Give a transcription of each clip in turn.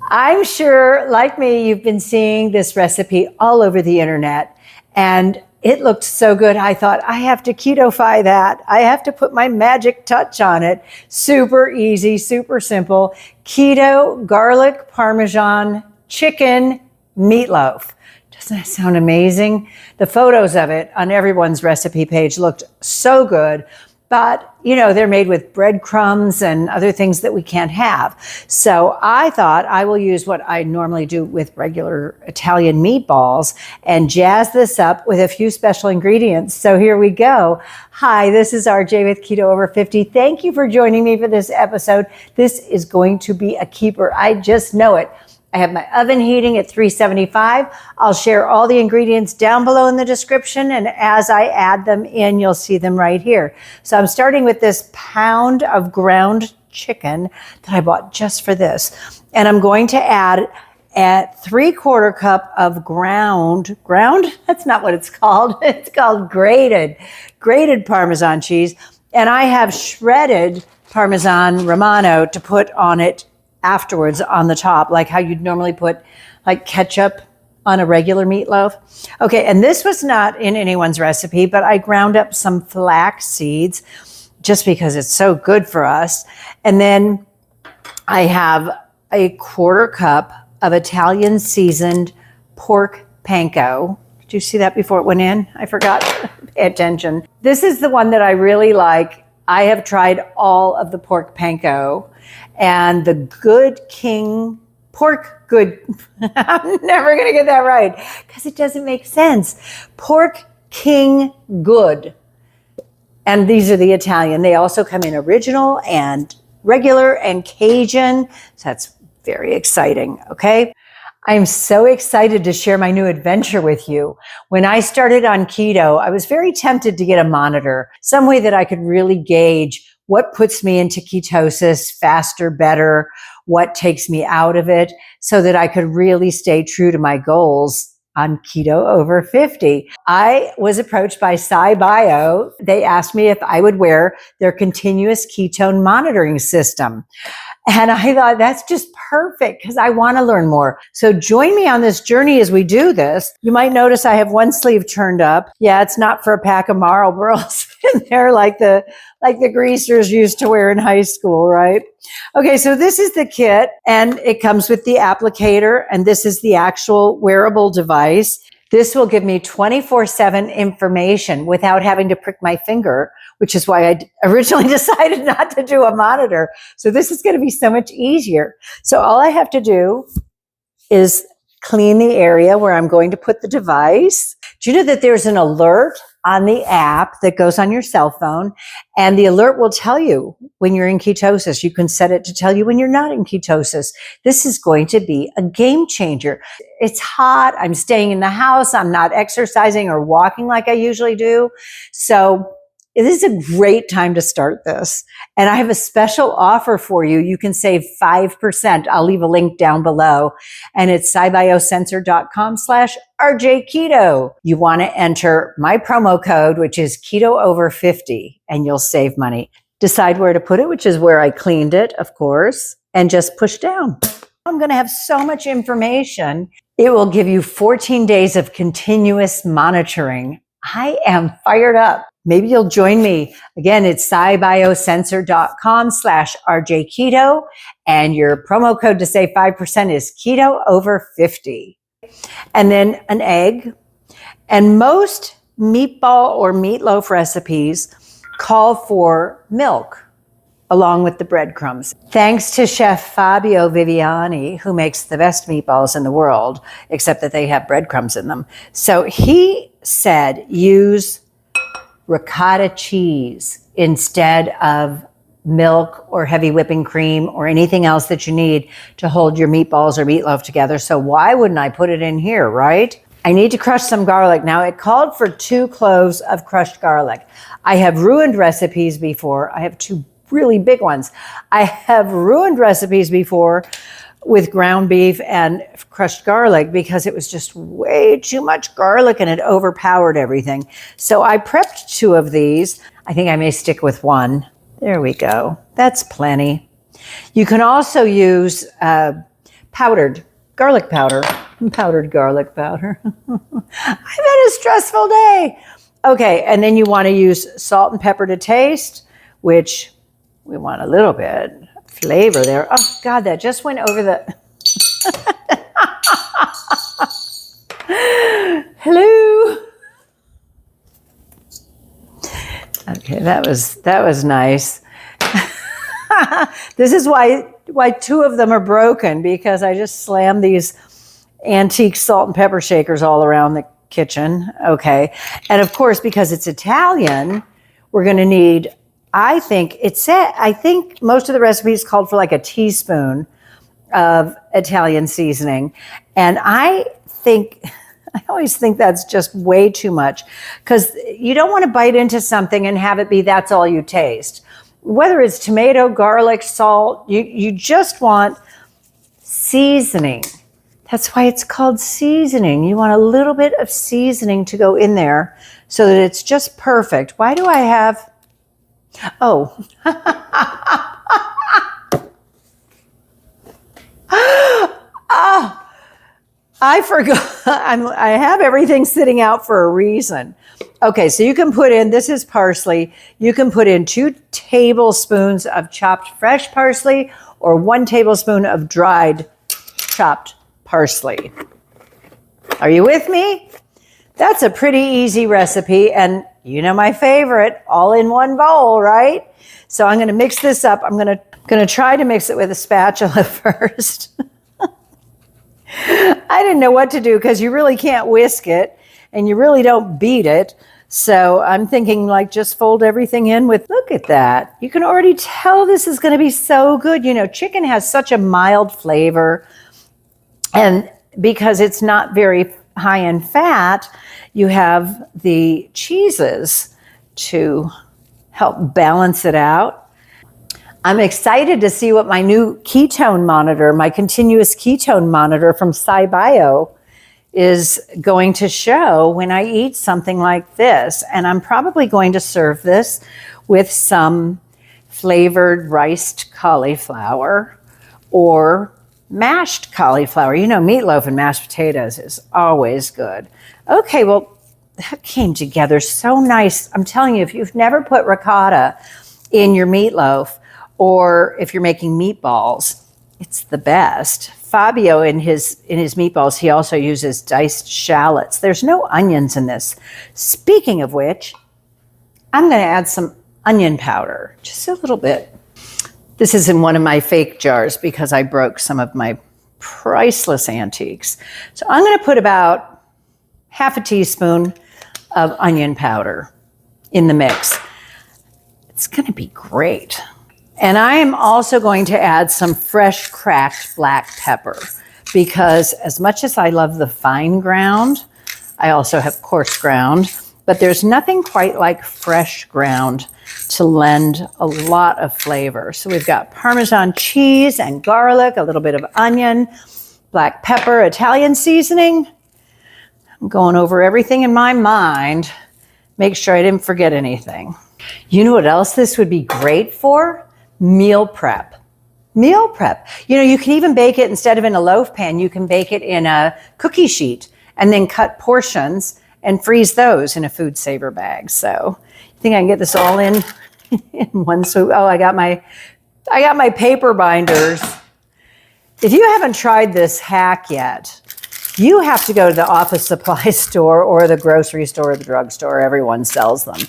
I'm sure, like me, you've been seeing this recipe all over the internet, and it looked so good. I thought, I have to keto-fy that. I have to put my magic touch on it. Super easy, super simple. Keto, garlic, Parmesan, chicken, meatloaf. Doesn't that sound amazing? The photos of it on everyone's recipe page looked so good. But, they're made with breadcrumbs and other things that we can't have. So I thought I will use what I normally do with regular Italian meatballs and jazz this up with a few special ingredients. So here we go. Hi, this is RJ with Keto Over 50. Thank you for joining me for this episode. This is going to be a keeper. I just know it. I have my oven heating at 375. I'll share all the ingredients down below in the description, and as I add them in, you'll see them right here. So I'm starting with this pound of ground chicken that I bought just for this. And I'm going to add at 3/4 cup of ground, that's not what it's called. It's called grated Parmesan cheese. And I have shredded Parmesan Romano to put on it afterwards on the top, like how you'd normally put like ketchup on a regular meatloaf. Okay, and this was not in anyone's recipe, but I ground up some flax seeds just because it's so good for us. And then I have a 1/4 cup of Italian seasoned pork panko. Did you see that before it went in? I forgot. Pay attention. This is the one that I really like. I have tried all of the pork panko, and the Good King pork good. I'm never going to get that right because it doesn't make sense. Pork King Good. And these are the Italian. They also come in original and regular and Cajun. So that's very exciting. Okay. I'm so excited to share my new adventure with you. When I started on keto, I was very tempted to get a monitor, some way that I could really gauge what puts me into ketosis faster, better, what takes me out of it, so that I could really stay true to my goals on Keto Over 50. I was approached by SciBio. They asked me if I would wear their continuous ketone monitoring system. And I thought that's just perfect because I want to learn more. So join me on this journey as we do this. You might notice I have one sleeve turned up. Yeah, it's not for a pack of Marlboros in there like the greasers used to wear in high school, right? Okay, so this is the kit, and it comes with the applicator, and this is the actual wearable device. This will give me 24/7 information without having to prick my finger, which is why I originally decided not to do a monitor. So this is going to be so much easier. So all I have to do is clean the area where I'm going to put the device. Do you know that there's an alert on the app that goes on your cell phone, and the alert will tell you when you're in ketosis? You can set it to tell you when you're not in ketosis. This is going to be a game changer. It's hot. I'm staying in the house. I'm not exercising or walking like I usually do. So this is a great time to start this. And I have a special offer for you. You can save 5%. I'll leave a link down below. And it's scibiosensor.com/RJKeto. You want to enter my promo code, which is Keto Over 50, and you'll save money. Decide where to put it, which is where I cleaned it, of course, and just push down. I'm going to have so much information. It will give you 14 days of continuous monitoring. I am fired up. Maybe you'll join me. Again, it's scibiosensor.com/RJKeto, and your promo code to save 5% is Keto Over 50. And then an egg. And most meatball or meatloaf recipes call for milk along with the breadcrumbs. Thanks to Chef Fabio Viviani, who makes the best meatballs in the world, except that they have breadcrumbs in them. So he said use ricotta cheese instead of milk or heavy whipping cream or anything else that you need to hold your meatballs or meatloaf together. So why wouldn't I put it in here, right? I need to crush some garlic. Now, it called for 2 cloves of crushed garlic. I have ruined recipes before. I have 2 really big ones. I have ruined recipes before with ground beef and crushed garlic because it was just way too much garlic and it overpowered everything. So I prepped 2 of these. I think I may stick with 1. There we go. That's plenty. You can also use powdered garlic powder. Powdered garlic powder. I've had a stressful day. Okay, and then you want to use salt and pepper to taste, which we want a little bit flavor there. Oh God, that just went over the... Hello. Okay, that was nice. This is why two of them are broken, because I just slammed these antique salt and pepper shakers all around the kitchen. Okay, and of course, because it's Italian, we're going to need. I think most of the recipes called for like a teaspoon of Italian seasoning, and I always think that's just way too much, because you don't want to bite into something and have it be that's all you taste. Whether it's tomato, garlic, salt, you just want seasoning. That's why it's called seasoning. You want a little bit of seasoning to go in there so that it's just perfect. Why do I have... Oh. Oh. I forgot. I have everything sitting out for a reason. Okay, so you can put in, this is parsley. You can put in 2 tablespoons of chopped fresh parsley or 1 tablespoon of dried chopped parsley. Are you with me? That's a pretty easy recipe, and you know my favorite, all in one bowl, right? So I'm going to mix this up. I'm going to try to mix it with a spatula first. I didn't know what to do, because you really can't whisk it and you really don't beat it. So I'm thinking like just fold everything in with, look at that. You can already tell this is going to be so good. You know, chicken has such a mild flavor, and because it's not very high in fat, you have the cheeses to help balance it out. I'm excited to see what my new ketone monitor, my continuous ketone monitor from SciBio, is going to show when I eat something like this. And I'm probably going to serve this with some flavored riced cauliflower or mashed cauliflower. You know, meatloaf and mashed potatoes is always good. Okay, well, that came together so nice. I'm telling you, if you've never put ricotta in your meatloaf, or if you're making meatballs, it's the best. Fabio, in his meatballs, he also uses diced shallots. There's no onions in this. Speaking of which, I'm going to add some onion powder, just a little bit. This is in one of my fake jars because I broke some of my priceless antiques. So I'm going to put about half a teaspoon of onion powder in the mix. It's going to be great. And I am also going to add some fresh cracked black pepper, because as much as I love the fine ground, I also have coarse ground, but there's nothing quite like fresh ground to lend a lot of flavor. So we've got Parmesan cheese and garlic, a little bit of onion, black pepper, Italian seasoning. I'm going over everything in my mind, make sure I didn't forget anything. You know what else this would be great for? Meal prep. Meal prep. You know, you can even bake it instead of in a loaf pan. You can bake it in a cookie sheet and then cut portions and freeze those in a food saver bag. So you think I can get this all in one swoop? Oh, I got my paper binders. If you haven't tried this hack yet, you have to go to the office supply store or the grocery store or the drugstore. Everyone sells them.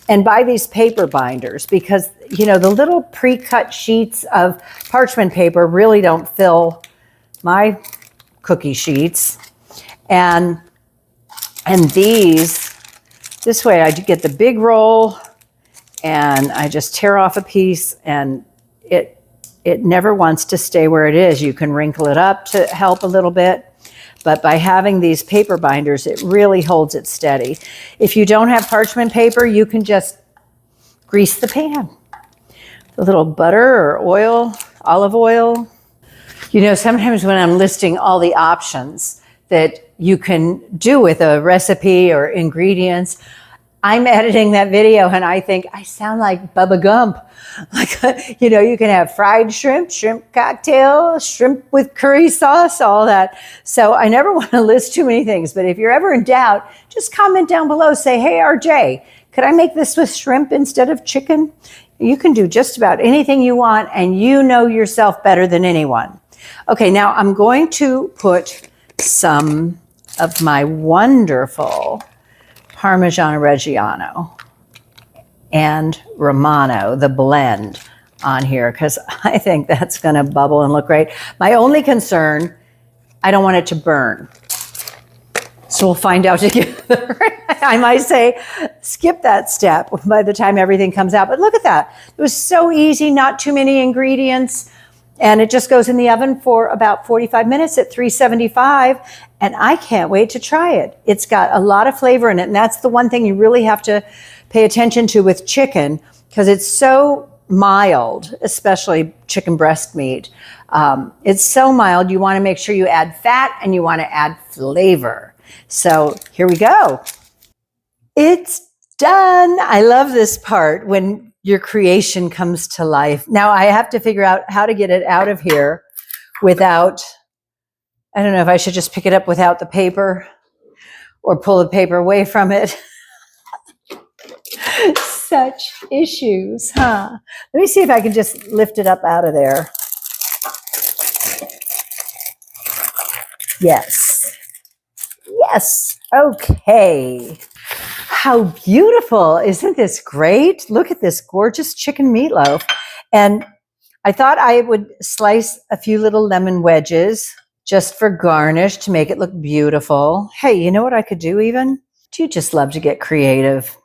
And buy these paper binders, because, you know, the little pre-cut sheets of parchment paper really don't fill my cookie sheets. And this way I get the big roll and I just tear off a piece, and it never wants to stay where it is. You can wrinkle it up to help a little bit. But by having these paper binders, it really holds it steady. If you don't have parchment paper, you can just grease the pan. A little butter or oil, olive oil. You know, sometimes when I'm listing all the options that you can do with a recipe or ingredients, I'm editing that video and I think I sound like Bubba Gump. Like, you know, you can have fried shrimp, shrimp cocktail, shrimp with curry sauce, all that. So I never want to list too many things, but if you're ever in doubt, just comment down below. Say, hey, RJ, could I make this with shrimp instead of chicken? You can do just about anything you want, and you know yourself better than anyone. Okay, now I'm going to put some of my wonderful Parmesan Reggiano and Romano, the blend, on here, because I think that's going to bubble and look great. My only concern, I don't want it to burn. So we'll find out together. I might say, skip that step by the time everything comes out. But look at that. It was so easy, not too many ingredients. And it just goes in the oven for about 45 minutes at 375. And I can't wait to try it. It's got a lot of flavor in it. And that's the one thing you really have to pay attention to with chicken, because it's so mild, especially chicken breast meat. It's so mild, you want to make sure you add fat and you want to add flavor. So here we go. It's done. I love this part when your creation comes to life. Now I have to figure out how to get it out of here without, I don't know if I should just pick it up without the paper or pull the paper away from it. Such issues, huh? Let me see if I can just lift it up out of there. Yes. Yes. Okay. How beautiful. Isn't this great? Look at this gorgeous chicken meatloaf. And I thought I would slice a few little lemon wedges just for garnish to make it look beautiful. Hey, you know what I could do even? Do you just love to get creative?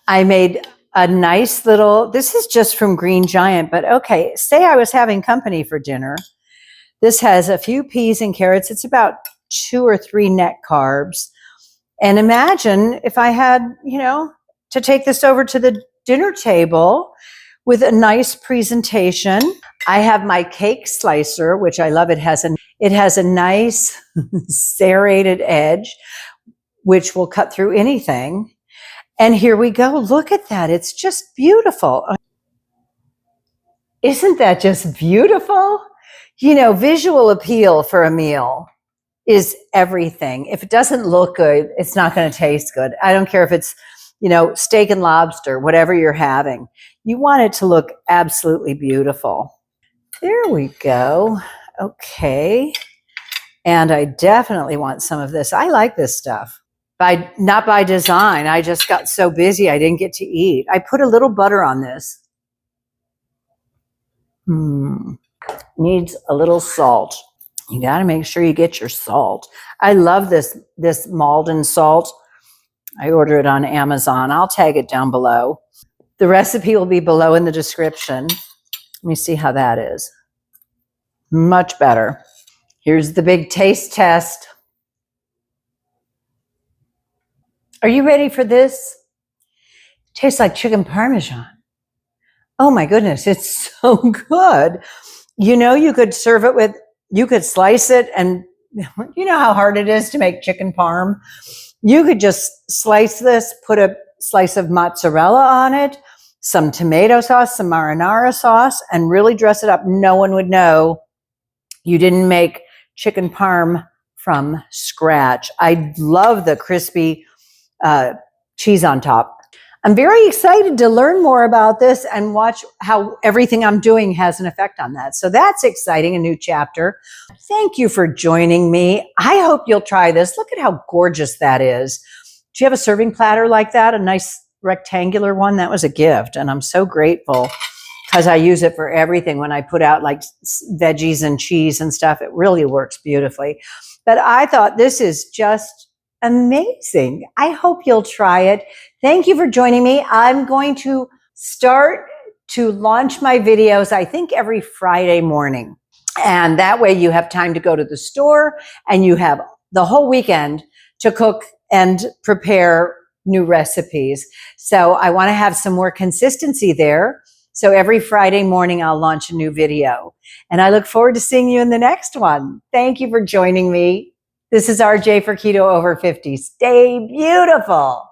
I made a nice little, this is just from Green Giant, but okay, say I was having company for dinner. This has a few peas and carrots. It's about 2 or 3 net carbs. And imagine if I had, you know, to take this over to the dinner table with a nice presentation. I have my cake slicer, which I love. It has a nice serrated edge, which will cut through anything. And here we go. Look at that. It's just beautiful. Isn't that just beautiful? You know, visual appeal for a meal is everything. If it doesn't look good, it's not going to taste good. I don't care if it's, you know, steak and lobster, whatever you're having. You want it to look absolutely beautiful. There we go. Okay. And I definitely want some of this. I like this stuff. Not by design. I just got so busy I didn't get to eat. I put a little butter on this. Needs a little salt. You got to make sure you get your salt. I love this Malden salt. I order it on Amazon. I'll tag it down below. The recipe will be below in the description. Let me see how that is. Much better. Here's the big taste test. Are you ready for this? Tastes like chicken Parmesan. Oh my goodness, it's so good. You know, you could serve it with, you could slice it, and you know how hard it is to make chicken parm? You could just slice this, put a slice of mozzarella on it, some tomato sauce, some marinara sauce, and really dress it up. No one would know you didn't make chicken parm from scratch. I love the crispy cheese on top. I'm very excited to learn more about this and watch how everything I'm doing has an effect on that. So that's exciting, a new chapter. Thank you for joining me. I hope you'll try this. Look at how gorgeous that is. Do you have a serving platter like that? A nice rectangular one? That was a gift, and I'm so grateful because I use it for everything. When I put out like veggies and cheese and stuff, it really works beautifully. But I thought this is just amazing. I hope you'll try it. Thank you for joining me. I'm going to start to launch my videos, I think every Friday morning. And that way you have time to go to the store and you have the whole weekend to cook and prepare new recipes. So I want to have some more consistency there. So every Friday morning, I'll launch a new video. And I look forward to seeing you in the next one. Thank you for joining me. This is RJ for Keto Over 50. Stay beautiful.